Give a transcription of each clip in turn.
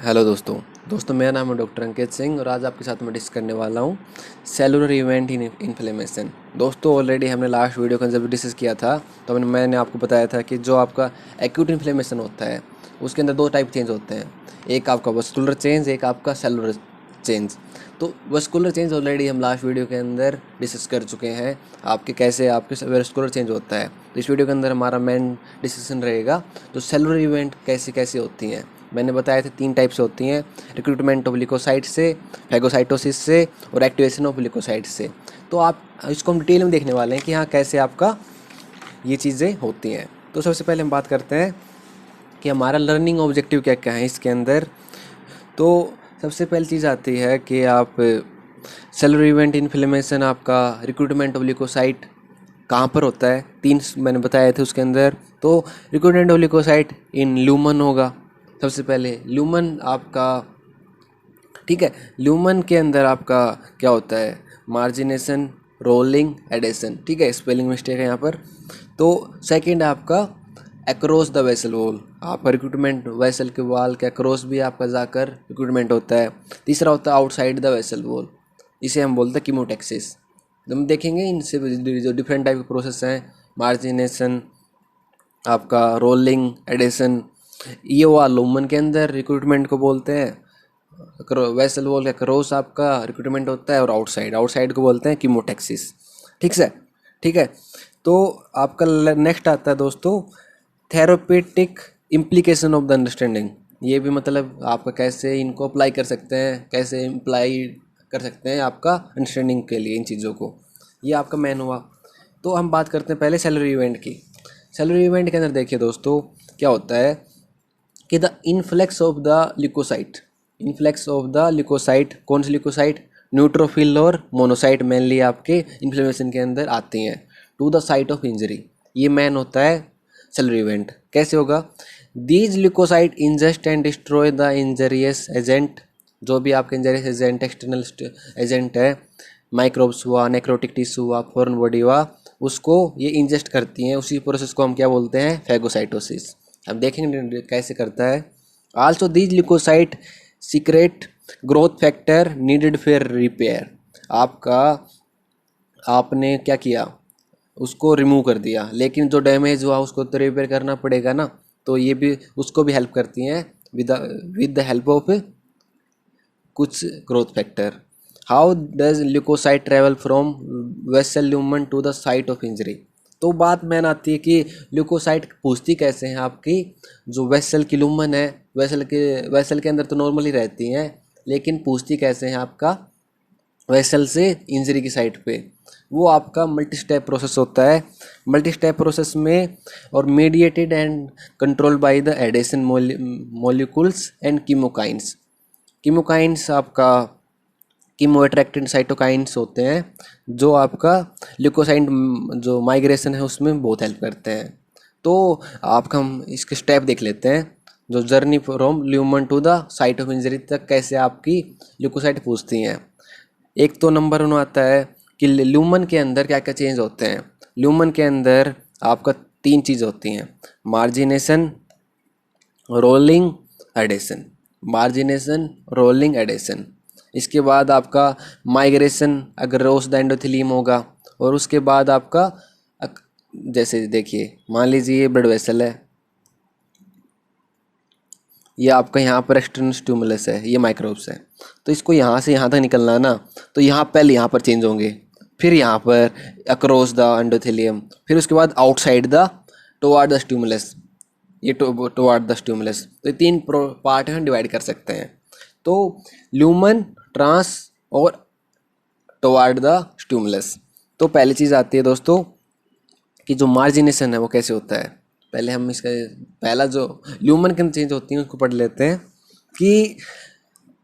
Hello दोस्तों मेरा नाम है डॉक्टर अंकित सिंह और आज आपके साथ मैं डिस्कस करने वाला हूँ सेलुलर इवेंट इन इन्फ्लेमेशन। दोस्तों ऑलरेडी हमने लास्ट वीडियो का जब डिस्कस किया था तो मैंने आपको बताया था कि जो आपका एक्यूट इन्फ्लेमेशन होता है उसके अंदर दो टाइप चेंज होते हैं, एक आपका वस्कुलर चेंज, एक आपका सेलुलर चेंज। तो वस्कुलर चेंज ऑलरेडी हम लास्ट वीडियो के अंदर डिस्कस कर चुके हैं आपके कैसे आपके वस्कुलर चेंज होता है। तो इस वीडियो के अंदर हमारा मेन डिस्कशन रहेगा तो सेलुलर इवेंट कैसे कैसे होती हैं। मैंने बताया था 3 टाइप से होती हैं, रिक्रूटमेंट ऑफ लिकोसाइट से, फैगोसाइटोसिस से और एक्टिवेशन ऑफ लिकोसाइट से। तो आप इसको हम डिटेल में देखने वाले हैं कि हाँ कैसे आपका ये चीज़ें होती हैं। तो सबसे पहले हम बात करते हैं कि हमारा लर्निंग ऑब्जेक्टिव क्या क्या है इसके अंदर। तो सबसे पहली चीज़ आती है कि आप सेलुलर इवेंट इन्फ्लेमेशन आपका रिक्रूटमेंट ऑफ लिकोसाइट कहाँ पर होता है, 3 मैंने बताए थे उसके अंदर। तो recruitment of leucocyte in lumen होगा सबसे पहले। ल्यूमन आपका ठीक है, ल्यूमन के अंदर आपका क्या होता है, मार्जिनेशन, रोलिंग, एडेशन। ठीक है, स्पेलिंग मिस्टेक है यहाँ पर। तो सेकंड आपका अक्रॉस द वेसल वॉल, आपका रिक्रूटमेंट वेसल के वॉल के अक्रॉस भी आपका जाकर रिक्रूटमेंट होता है। तीसरा होता है आउटसाइड द वेसल वॉल, इसे हम बोलते हैं कीमोटैक्सिस। हम देखेंगे इनसे जो डिफरेंट टाइप के प्रोसेस हैं, मार्जिनेशन, आपका रोलिंग, एडेशन, ये हुआ लूमन के अंदर रिक्रूटमेंट को बोलते हैं। वेसल वॉल का क्रॉस आपका रिक्रूटमेंट होता है और आउटसाइड आउटसाइड को बोलते हैं कीमोटैक्सिस। ठीक है। तो आपका नेक्स्ट आता है दोस्तों therapeutic implication of the understanding. ये भी मतलब आपका कैसे इनको अप्लाई कर सकते हैं, कैसे अप्लाई कर सकते हैं आपका अंडरस्टैंडिंग के लिए इन चीज़ों को, ये आपका मेन हुआ। तो हम बात करते हैं पहले सेलुलर इवेंट की। सेलुलर इवेंट के अंदर देखिए दोस्तों क्या होता है कि the influx of the leukocyte, influx of the leukocyte, कौन सी लिकोसाइट, न्यूट्रोफिल और मोनोसाइट मेनली आपके इन्फ्लेमेशन के अंदर आती हैं, to the site of injury. ये मेन होता है सेलुलर इवेंट। कैसे होगा, these leukocyte ingest and destroy the injurious agent, जो भी आपके इंजरियस एजेंट एक्सटर्नल एजेंट है, माइक्रोब्स हुआ, नेक्रोटिक टिश्यू हुआ, फॉरेन बॉडी हुआ, उसको ये इंजेस्ट करती हैं। उसी प्रोसेस को हम क्या बोलते हैं, फैगोसाइटोसिस। अब देखेंगे कैसे करता है। Also these leucocyte secret growth factor needed for repair. आपका आपने क्या किया, उसको रिमूव कर दिया, लेकिन जो डैमेज हुआ उसको तो रिपेयर करना पड़ेगा ना। तो ये भी उसको भी हेल्प करती हैं विद द हेल्प ऑफ कुछ growth factor. How does leukocyte travel from vessel lumen to the site of injury. तो बात मैन आती है कि ल्यूकोसाइट पूछती कैसे हैं आपकी, जो वेसल की ल्यूमन है, वेसल के अंदर तो नॉर्मली रहती हैं, लेकिन पूछती कैसे हैं आपका वेसल से इंजरी की साइट पे। वो आपका मल्टी स्टेप प्रोसेस होता है। मल्टी स्टेप प्रोसेस में और mediated and controlled by the adhesion molecules and chemokines. Chemokines आपका कीमो अट्रैक्टेंट साइटोकाइंस होते हैं, जो आपका ल्यूकोसाइट जो माइग्रेशन है उसमें बहुत हेल्प करते हैं। तो आपका हम इसके स्टेप देख लेते हैं, जो journey from lumen to the site of injury तक कैसे आपकी ल्यूकोसाइट पूछती हैं। एक तो नंबर 1 आता है कि ल्यूमन के अंदर क्या क्या चेंज होते हैं। ल्यूमन के अंदर आपका 3 चीज़ होती हैं, margination, rolling, adhesion. Margination, rolling, adhesion. इसके बाद आपका माइग्रेशन अगर रोस द एंडोथेलियम होगा, और उसके बाद आपका जैसे देखिए मान लीजिए ये ब्लड वेसल है, ये आपका यहाँ पर एक्सटर्नल स्टिमुलस है, ये माइक्रोब्स है। तो इसको यहाँ से यहाँ तक निकलना है ना, तो यहाँ पहले यहाँ पर चेंज होंगे, फिर यहाँ पर अक्रॉस द एंडोथेलियम, फिर उसके बाद outside the toward the stimulus, ये टुवार्ड द स्टिमुलस। तो ये 3 पार्ट हम डिवाइड कर सकते हैं। तो ल्यूमन, ट्रांस और टुवार्ड द स्टिमुलस। तो पहली चीज़ आती है दोस्तों कि जो मार्जिनेशन है वो कैसे होता है। पहले हम इसका पहला जो ल्यूमन के अंदर चेंज होती है उसको पढ़ लेते हैं कि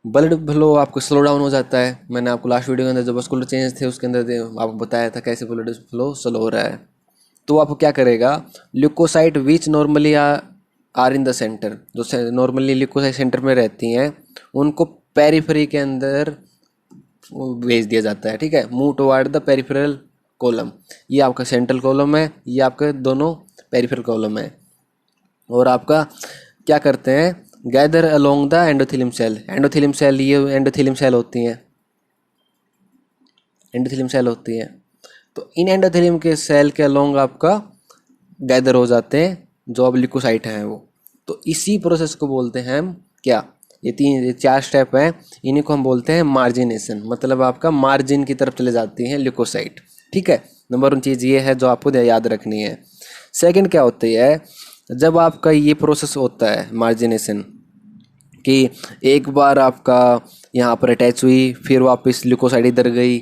ब्लड फ्लो आपको स्लो डाउन हो जाता है। मैंने आपको लास्ट वीडियो के अंदर जो वस्कुलर चेंज थे उसके अंदर आपको बताया था कैसे ब्लड फ्लो स्लो हो रहा है। तो आपको क्या करेगा, leukocyte which normally are in the center, जो नॉर्मली ल्यूकोसाइट सेंटर में रहती हैं, उनको पेरिफेरी के अंदर भेज दिया जाता है। ठीक है, move toward the peripheral column. ये आपका सेंट्रल कॉलम है, ये आपके दोनों पेरिफेरल कॉलम है। और आपका क्या करते हैं, gather along the endothelium cell. Endothelium cell, ये एंडोथेलियम सेल होती हैं, एंडोथेलियम सेल होती हैं। तो इन एंडोथेलियम के सेल के अलोंग आपका गैदर हो जाते हैं जो अब ल्यूकोसाइट हैं वो। तो इसी प्रोसेस को बोलते हैं हम क्या, ये 4 स्टेप हैं, इन्हीं को हम बोलते हैं मार्जिनेशन। मतलब आपका मार्जिन की तरफ चले जाती हैं ल्यूकोसाइट। ठीक है, नंबर 1 चीज़ ये है जो आपको याद रखनी है। सेकंड क्या होती है, जब आपका ये प्रोसेस होता है मार्जिनेशन कि एक बार आपका यहाँ पर अटैच हुई, फिर वापस ल्यूकोसाइड इधर गई,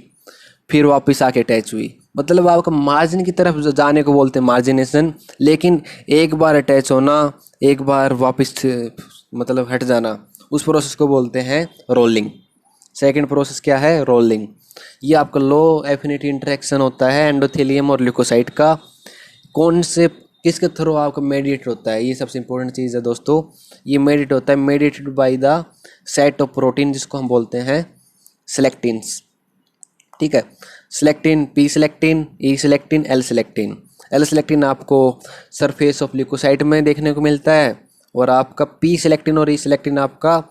फिर वापस आके अटैच हुई, मतलब आपका मार्जिन की तरफ जाने को बोलते हैं मार्जिनेशन। लेकिन एक बार अटैच होना, एक बार वापस मतलब हट जाना, उस प्रोसेस को बोलते हैं रोलिंग। सेकंड प्रोसेस क्या है, रोलिंग। ये आपका लो एफिनिटी इंटरेक्शन होता है एंडोथेलियम और ल्यूकोसाइट का। कौन से किसके थ्रू आपका मेडिएट होता है, ये सबसे इंपॉर्टेंट चीज़ है दोस्तों। ये मेडिएट होता है, mediated by the set of protein, जिसको हम बोलते हैं सिलेक्टिन्स। ठीक है, selectin, P selectin, E selectin, L selectin. L selectin आपको सरफेस ऑफ ल्यूकोसाइट में देखने को मिलता है, और आपका पी सिलेक्टिन और ई सिलेक्टिन आपका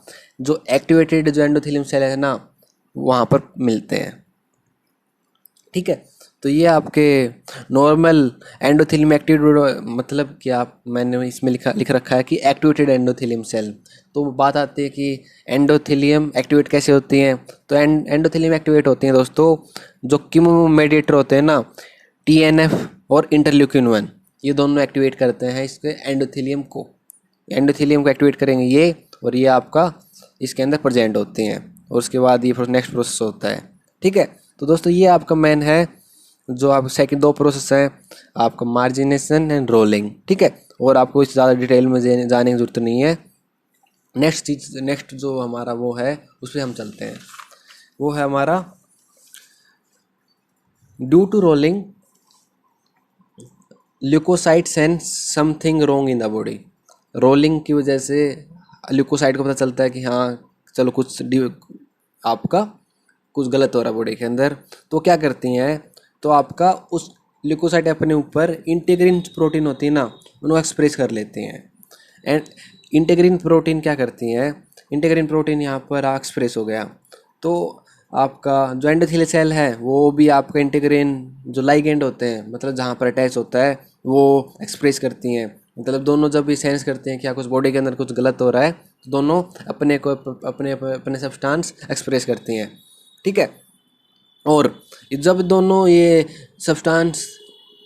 जो एक्टिवेटेड जो एंडोथेलियम सेल है ना, वहाँ पर मिलते हैं। ठीक है, तो ये आपके नॉर्मल एंडोथेलियम एक्टिवेटेड, मतलब कि आप, मैंने इसमें लिख रखा है कि एक्टिवेटेड एंडोथेलियम सेल। तो बात आती है कि एंडोथेलियम एक्टिवेट कैसे होती हैं। तो एंडोथेलियम एक्टिवेट होती हैं दोस्तों जो कीमो मेडिएटर होते हैं ना, टीएनएफ और इंटरल्यूकिन 1, ये दोनों एक्टिवेट करते हैं इसके एंडोथेलियम को। एंडोथेलियम को एक्टिवेट करेंगे ये, और ये आपका इसके अंदर प्रेजेंट होते हैं, और उसके बाद ये नेक्स्ट प्रोसेस होता है। ठीक है, तो दोस्तों ये आपका मेन है, जो आप सेकंड 2 प्रोसेस हैं आपका मार्जिनेशन एंड रोलिंग। ठीक है, और आपको इस ज़्यादा डिटेल में जाने की ज़रूरत नहीं है। नेक्स्ट जो हमारा वो है उस पर हम चलते हैं, वो है हमारा due to rolling leukocyte sense something wrong in the body. Rolling की वजह से ल्यूकोसाइट को पता चलता है कि हाँ चलो आपका कुछ गलत हो रहा है बॉडी के अंदर। तो क्या करती हैं, तो आपका उस ल्यूकोसाइट अपने ऊपर इंटीग्रिन प्रोटीन होती है ना, उनको एक्सप्रेस कर लेती हैं। एंड इंटीग्रिन प्रोटीन क्या करती हैं, इंटीग्रिन प्रोटीन यहाँ पर एक्सप्रेस हो गया, तो आपका जो एंडोथेलियल सेल है वो भी आपका इंटीग्रिन जो लाइगेंड होते हैं, मतलब जहाँ पर अटैच होता है, वो एक्सप्रेस करती हैं। मतलब दोनों जब भी सेंस करते हैं कि कुछ बॉडी के अंदर कुछ गलत हो रहा है, तो दोनों अपने सब्सटेंस एक्सप्रेस करती हैं। ठीक है, और जब दोनों ये सब्सटेंस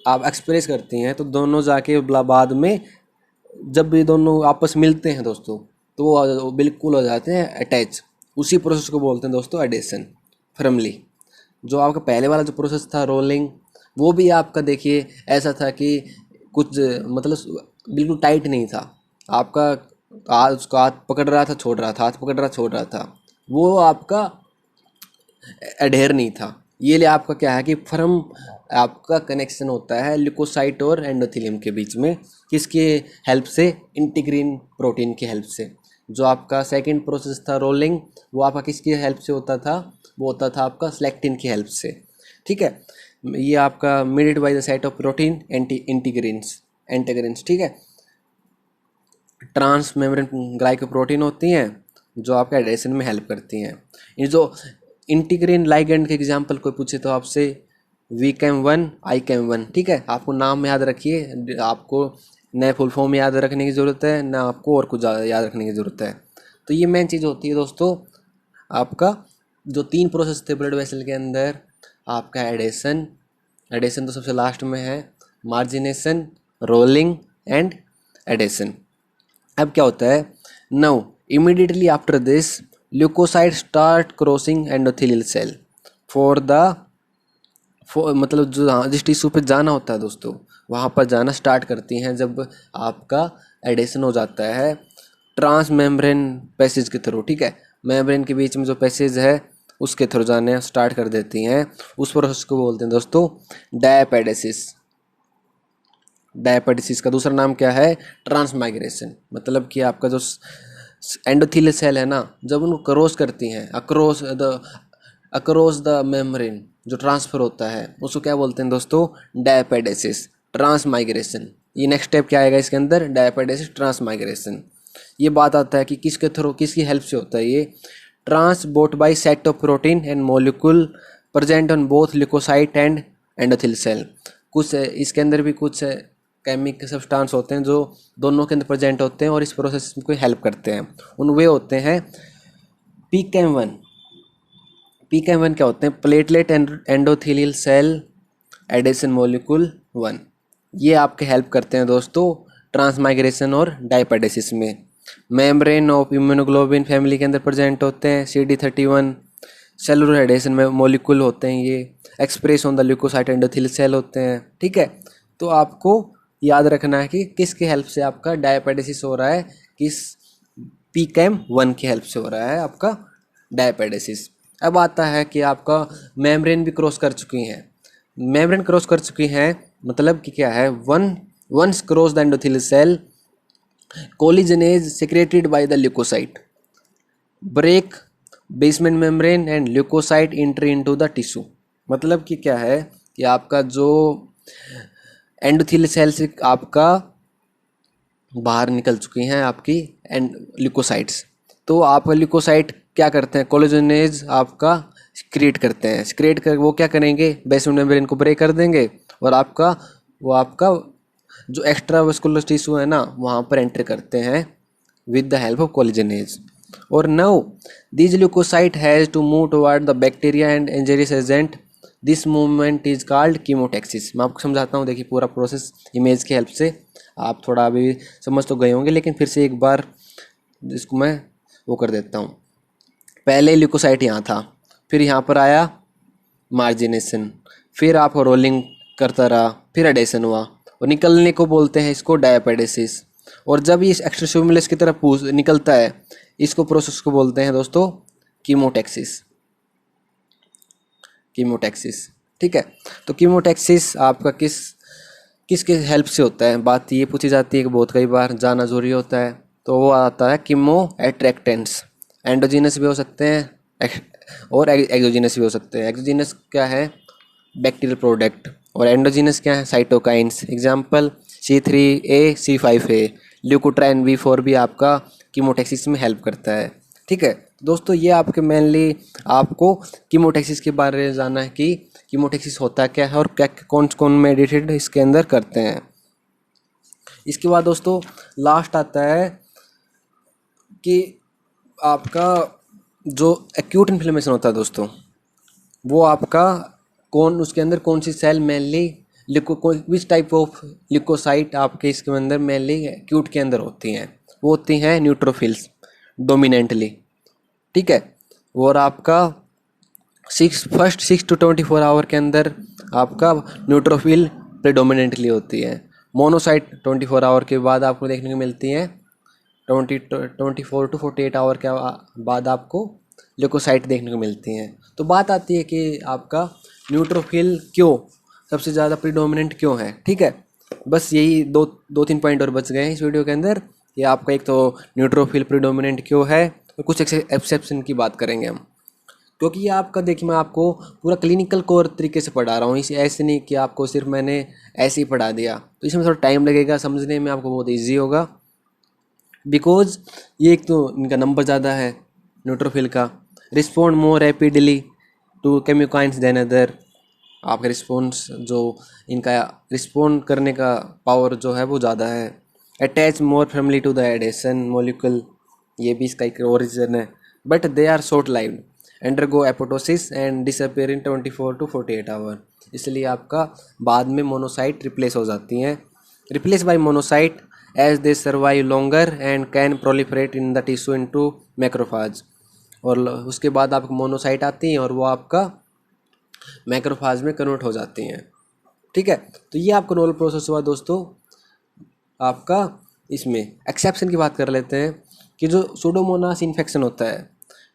आप एक्सप्रेस करती हैं, तो दोनों जाके बाद में जब भी दोनों आपस मिलते हैं दोस्तों, तो वो बिल्कुल हो जाते हैं अटैच। उसी प्रोसेस को बोलते हैं दोस्तों एडेशन फर्मली। जो आपका पहले वाला जो प्रोसेस था रोलिंग, वो भी आपका देखिए ऐसा था कि कुछ मतलब बिल्कुल टाइट नहीं था, आपका उसका हाथ पकड़ रहा था छोड़ रहा था, हाथ पकड़ रहा छोड़ रहा था, वो आपका अडेयर नहीं था। ये लिए आपका क्या है कि फर्म आपका कनेक्शन होता है ल्यूकोसाइट और एंडोथेलियम के बीच में, किसके हेल्प से, इंटीग्रिन प्रोटीन की हेल्प से। जो आपका सेकंड प्रोसेस था रोलिंग, वो आपका किसकी हेल्प से होता था, वो होता था आपका सिलेक्टिन की हेल्प से। ठीक है, ये आपका mediated by the site of protein integrins. ठीक है, ट्रांस मेम्ब्रेन ग्लाइकोप्रोटीन होती हैं जो आपका एडेशन में हेल्प करती हैं। ये जो इंटीग्रिन लाइगेंड के एग्जांपल कोई पूछे तो आपसे VCAM1 ICAM1। ठीक है, आपको नाम याद रखिए, आपको नए फुल फॉर्म याद रखने की ज़रूरत है ना, आपको और कुछ ज़्यादा याद रखने की ज़रूरत है। तो ये मेन चीज़ होती है दोस्तों, आपका जो 3 प्रोसेस थे ब्लड वेसल के अंदर, आपका एडेशन तो सबसे लास्ट में है, मार्जिनेशन, रोलिंग एंड एडेशन। अब क्या होता है, now immediately after this leukocyte start crossing endothelial cell मतलब जो जिस टिश्यू पे जाना होता है दोस्तों, वहाँ पर जाना स्टार्ट करती हैं जब आपका एडेशन हो जाता है ट्रांस मेम्ब्रेन पैसेज के थ्रू। ठीक है, मेम्ब्रेन के बीच में जो पैसेज है उसके थ्रू जाने स्टार्ट कर देती हैं। उस प्रोसेस को बोलते हैं दोस्तों डायपेडेसिस। डायपेडेसिस का दूसरा नाम क्या है, ट्रांसमाइग्रेशन। मतलब कि आपका जो एंडोथेलियल सेल है ना, जब उनको क्रॉस करती हैं अक्रॉस द मेम्ब्रेन, जो ट्रांसफ़र होता है उसको क्या बोलते हैं दोस्तों, डायपेडेसिस, ट्रांसमाइग्रेशन। ये नेक्स्ट स्टेप क्या आएगा इसके अंदर, डायपेडेसिस ट्रांसमाइग्रेशन। ये बात आता है कि किसके थ्रू, किसकी हेल्प से होता है ये। Transport by set of protein and molecule present on both leukocyte and endothelial cell. कुछ इसके अंदर भी कुछ केमिकल सब्सटेंस होते हैं जो दोनों के अंदर प्रेजेंट होते हैं और इस प्रोसेस को हेल्प करते हैं। उन वे होते हैं PKM1। PKM1 क्या होते हैं? Platelet endothelial cell adhesion molecule 1। ये आपके हेल्प करते हैं दोस्तों ट्रांसमाइग्रेशन और डायपेडेसिस में। मेम्ब्रेन ऑफ इम्यूनोग्लोबिन फैमिली के अंदर प्रेजेंट होते हैं CD31। सेलुलर एडेशन में मॉलिक्यूल होते हैं ये। Express on the leukocyte endothelial cell होते हैं। ठीक है, तो आपको याद रखना है कि किसके हेल्प से आपका डायपेडेसिस हो रहा है, किस PKM1 की हेल्प से हो रहा है आपका डायपेडेसिस। अब आता है कि आपका मेम्ब्रेन भी क्रॉस कर चुकी हैं। मेम्ब्रेन क्रॉस कर चुकी हैं मतलब कि क्या है, once cross the endothelial cell collagenase secreted by the leukocyte break basement membrane and leukocyte entry into the tissue. मतलब कि क्या है कि आपका जो एंडोथेलियल सेल से आपका बाहर निकल चुकी हैं आपकी एंड ल्यूकोसाइट्स। तो आपका ल्यूकोसाइट क्या करते हैं, कोलिजनेज आपका क्रिएट करते हैं। क्रिएट कर वो क्या करेंगे, बेसमेंट मेम्ब्रेन को ब्रेक कर देंगे और आपका जो एक्स्ट्रा वेस्कुलर टिश्यू है ना वहाँ पर एंटर करते हैं with the help of collagenase. और now this leukocyte has to move toward the bacteria and injurious agent. This movement is called chemotaxis. मैं आपको समझाता हूँ, देखिए पूरा प्रोसेस इमेज की हेल्प से। आप थोड़ा अभी समझ तो गए होंगे लेकिन फिर से एक बार इसको मैं वो कर देता हूँ। पहले ल्यूकोसाइट यहाँ था, फिर यहाँ पर आया मार्जिनेशन, फिर आप रोलिंग करता रहा, फिर एडेशन हुआ और निकलने को बोलते हैं इसको डायपेडेसिस। और जब ये एक्स्ट्रासेलुलर की तरफ निकलता है इसको प्रोसेस को बोलते हैं दोस्तों कीमोटैक्सिस। कीमोटैक्सिस, ठीक है। तो कीमोटैक्सिस आपका किसके हेल्प से होता है, बात ये पूछी जाती है कि बहुत कई बार जानना जरूरी होता है। तो वो आता है कीमो एट्रैक्टेंट्स। एंडोजीनस भी हो सकते हैं और एक्सोजीनस भी हो सकते हैं। एक्सोजीनस क्या है, बैक्टीरियल प्रोडक्ट, और एंडोजीनस क्या है, cytokines. Example C3A C5A। Leukotriene V4 भी आपका कीमोटैक्सिस में हेल्प करता है। ठीक है दोस्तों, ये आपके मेनली आपको कीमोटैक्सिस के बारे में जानना है कि कीमोटैक्सिस होता क्या है और क्या कौन कौन मेडिटेड इसके अंदर करते हैं। इसके बाद दोस्तों लास्ट आता है कि आपका जो एक्यूट इन्फ्लेमेशन होता है दोस्तों, वो आपका उसके अंदर कौन सी cell mainly which type of leukocyte आपके इसके अंदर मेनली एक्यूट के अंदर होती हैं, वो होती हैं न्यूट्रोफिल्स डोमिनेंटली। ठीक है, और आपका फर्स्ट 6 to 24 आवर के अंदर आपका न्यूट्रोफिल प्रेडोमिनेंटली होती है। मोनोसाइट 24 आवर के बाद आपको देखने को मिलती हैं। 24 to 48 आवर के बाद आपको ल्यूकोसाइट देखने को मिलती हैं। तो बात आती है कि आपका न्यूट्रोफिल क्यों सबसे ज़्यादा प्रीडोमिनेंट क्यों है। ठीक है, बस यही दो तीन पॉइंट और बच गए हैं इस वीडियो के अंदर कि आपका एक तो न्यूट्रोफिल प्रीडोमिनेंट क्यों है और कुछ एक्सेप्शन की बात करेंगे हम। क्योंकि ये आपका देखिए मैं आपको पूरा क्लिनिकल कोर तरीके से पढ़ा रहा हूँ, इसे ऐसे नहीं कि आपको सिर्फ मैंने ऐसे ही पढ़ा दिया। तो इसमें थोड़ा टाइम लगेगा समझने में, आपको बहुत ईजी होगा बिकॉज ये एक तो इनका नंबर ज़्यादा है न्यूट्रोफिल का। Respond more rapidly to chemokines than other. आपका रिस्पॉन्स जो इनका रिस्पॉन्ड करने का पावर जो है वो ज़्यादा है। Attach more family to the adhesion molecule, ये भी इसका एक और रीज़न है। But they are short lived, undergo apoptosis and disappear in 24 to 48 hour. इसलिए आपका बाद में मोनोसाइट रिप्लेस हो जाती हैं, replace by monocyte as they survive longer and can proliferate in the tissue into macrophage. और उसके बाद आपको मोनोसाइट आती हैं और वो आपका मैक्रोफाज में कन्वर्ट हो जाती हैं। ठीक है, तो ये आपका नॉर्मल प्रोसेस हुआ दोस्तों। आपका इसमें एक्सेप्शन की बात कर लेते हैं कि जो सुडोमोनास इन्फेक्शन होता है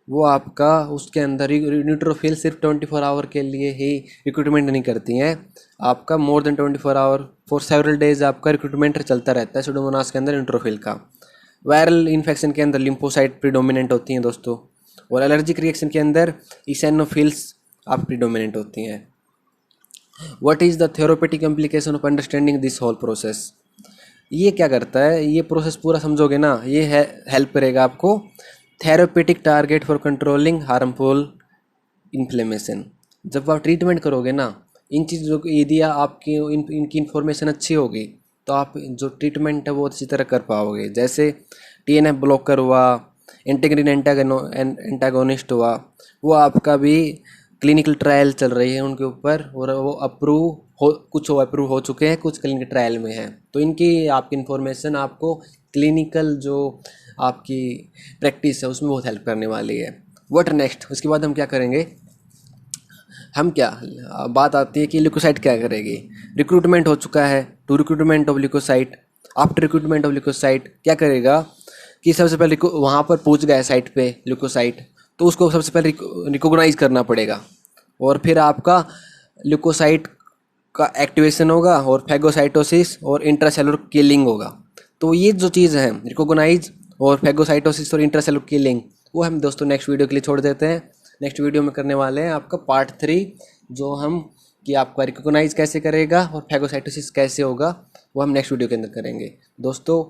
वो आपका उसके अंदर न्यूट्रोफिल सिर्फ 24 आवर के लिए ही रिक्रूटमेंट नहीं करती हैं, आपका more than 24 hour for several days आपका रिक्रूटमेंट चलता रहता है सुडोमोनास के अंदर न्यूट्रोफिल का। वायरल इन्फेक्शन के अंदर लिम्फोसाइट प्रीडोमिनेंट होती हैं दोस्तों, और एलर्जिक रिएक्शन के अंदर इसेनोफिल्स आप प्रीडोमिनेंट होती हैं। What is the therapeutic implication of understanding this whole process. ये क्या करता है, ये प्रोसेस पूरा समझोगे ना, ये है हेल्प करेगा आपको therapeutic target for controlling harmful inflammation. जब आप ट्रीटमेंट करोगे ना, इन चीज़ों को यदि आपकी इनकी इन्फॉर्मेशन अच्छी होगी तो आप जो ट्रीटमेंट है वो अच्छी तरह कर पाओगे। जैसे टीएनएफ ब्लॉकर हुआ, इंटीग्रिन एंटागोनिस्ट हुआ, वो आपका भी क्लिनिकल ट्रायल चल रही है उनके ऊपर, और वो अप्रूव हो चुके हैं, कुछ क्लिनिकल ट्रायल में हैं। तो इनकी आपकी इन्फॉर्मेशन आपको क्लिनिकल जो आपकी प्रैक्टिस है उसमें बहुत हेल्प करने वाली है। व्हाट नेक्स्ट, उसके बाद हम क्या करेंगे, हम क्या, बात आती है कि ल्यूकोसाइट क्या करेगी। रिक्रूटमेंट हो चुका है, to recruitment of leukocyte. After recruitment of leukocyte क्या करेगा कि सबसे पहले वहाँ पर पूछ गया साइट पे ल्यूकोसाइट, तो उसको सबसे पहले रिकॉग्नाइज करना पड़ेगा, और फिर आपका ल्यूकोसाइट का एक्टिवेशन होगा और फैगोसाइटोसिस और इंट्रासेलुलर किलिंग होगा। तो ये जो चीज़ है रिकॉग्नाइज और फैगोसाइटोसिस और इंट्रासेलुलर किलिंग, वो हम दोस्तों नेक्स्ट वीडियो के लिए छोड़ देते हैं। नेक्स्ट वीडियो में करने वाले हैं आपका पार्ट 3, जो हम कि आपका रिकॉग्नाइज कैसे करेगा और फैगोसाइटोसिस कैसे होगा, वो हम नेक्स्ट वीडियो के अंदर करेंगे। दोस्तों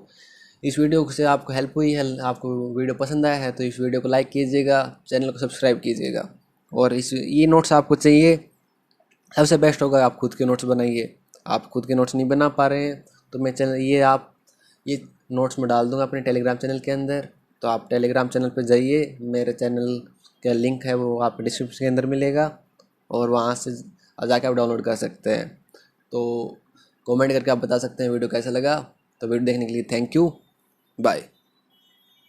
इस वीडियो से आपको हेल्प हुई है, आपको वीडियो पसंद आया है तो इस वीडियो को लाइक कीजिएगा, चैनल को सब्सक्राइब कीजिएगा। और ये नोट्स आपको चाहिए, सबसे बेस्ट होगा आप खुद के नोट्स बनाइए। आप खुद के नोट्स नहीं बना पा रहे हैं तो मैं चैनल ये नोट्स में डाल दूंगा अपने टेलीग्राम चैनल के अंदर, तो आप टेलीग्राम चैनल पर जाइए, मेरे चैनल का लिंक है वो आपको डिस्क्रिप्शन के अंदर मिलेगा, और वहाँ से जाके आप डाउनलोड कर सकते हैं। तो कमेंट करके आप बता सकते हैं वीडियो कैसा लगा। तो वीडियो देखने के लिए थैंक यू, बाय।